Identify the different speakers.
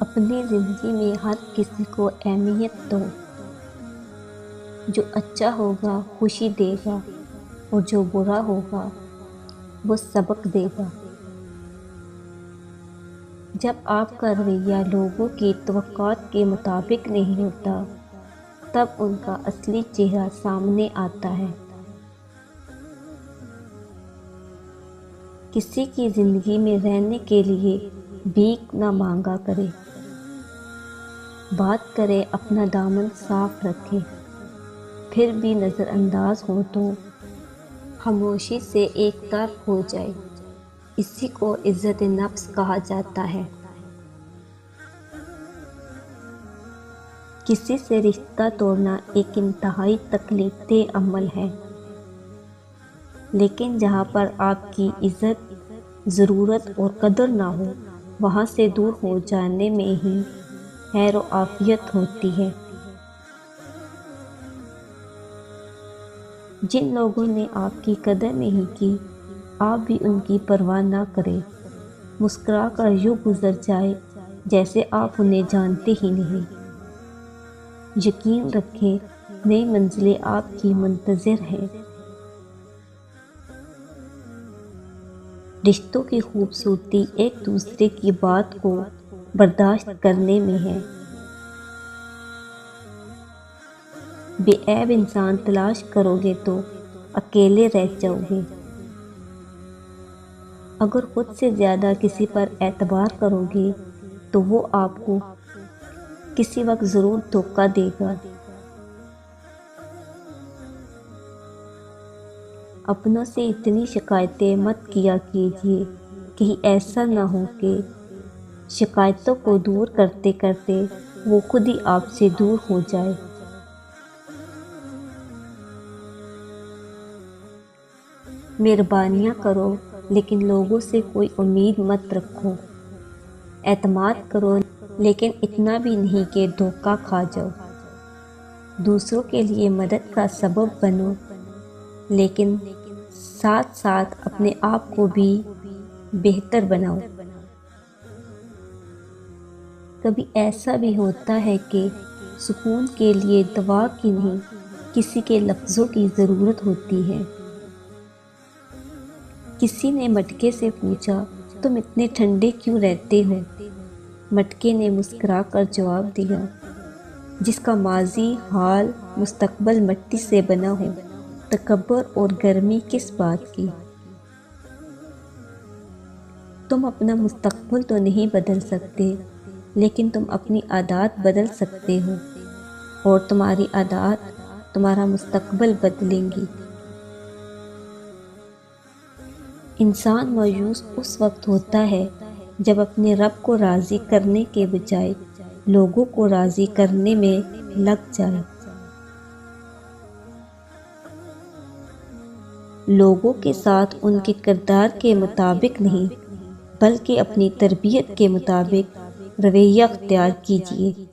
Speaker 1: اپنی زندگی میں ہر کسی کو اہمیت دو۔ جو اچھا ہوگا خوشی دے گا اور جو برا ہوگا وہ سبق دے گا۔ جب آپ کا رویہ لوگوں کی توقعات کے مطابق نہیں ہوتا تب ان کا اصلی چہرہ سامنے آتا ہے۔ کسی کی زندگی میں رہنے کے لیے بھیک نہ مانگا کرے۔ بات کرے اپنا دامن صاف رکھے، پھر بھی نظر انداز ہو تو خاموشی سے ایک طرف ہو جائے۔ اسی کو عزت نفس کہا جاتا ہے۔ کسی سے رشتہ توڑنا ایک انتہائی تکلیف دہ عمل ہے، لیکن جہاں پر آپ کی عزت، ضرورت اور قدر نہ ہو وہاں سے دور ہو جانے میں ہی خیر و عافیت ہوتی ہے۔ جن لوگوں نے آپ کی قدر نہیں کی آپ بھی ان کی پرواہ نہ کریں۔ مسکرا کر یوں گزر جائے جیسے آپ انہیں جانتے ہی نہیں۔ یقین رکھیں نئی منزلیں آپ کی منتظر ہیں۔ رشتوں کی خوبصورتی ایک دوسرے کی بات کو برداشت کرنے میں ہے۔ بے عیب انسان تلاش کرو گے تو اکیلے رہ جاؤ گے۔ اگر خود سے زیادہ کسی پر اعتبار کرو گے تو وہ آپ کو کسی وقت ضرور دھوکہ دے گا۔ اپنوں سے اتنی شکایتیں مت کیا کیجیے، کہیں ایسا نہ ہو کہ شکایتوں کو دور کرتے کرتے وہ خود ہی آپ سے دور ہو جائے۔ مہربانیاں کرو لیکن لوگوں سے کوئی امید مت رکھو۔ اعتماد کرو لیکن اتنا بھی نہیں کہ دھوکہ کھا جاؤ۔ دوسروں کے لیے مدد کا سبب بنو لیکن ساتھ ساتھ اپنے آپ کو بھی بہتر بناؤ۔ کبھی ایسا بھی ہوتا ہے کہ سکون کے لیے دعا کی نہیں کسی کے لفظوں کی ضرورت ہوتی ہے۔ کسی نے مٹکے سے پوچھا تم اتنے ٹھنڈے کیوں رہتے ہو؟ مٹکے نے مسکرا کر جواب دیا جس کا ماضی، حال، مستقبل مٹی سے بنا ہو تکبر اور گرمی کس بات کی؟ تم اپنا مستقبل تو نہیں بدل سکتے لیکن تم اپنی عادات بدل سکتے ہو اور تمہاری عادات تمہارا مستقبل بدلیں گی۔ انسان مایوس اس وقت ہوتا ہے جب اپنے رب کو راضی کرنے کے بجائے لوگوں کو راضی کرنے میں لگ جائے۔ لوگوں کے ساتھ ان کے کردار کے مطابق نہیں بلکہ اپنی تربیت کے مطابق رویہ اختیار کیجیے۔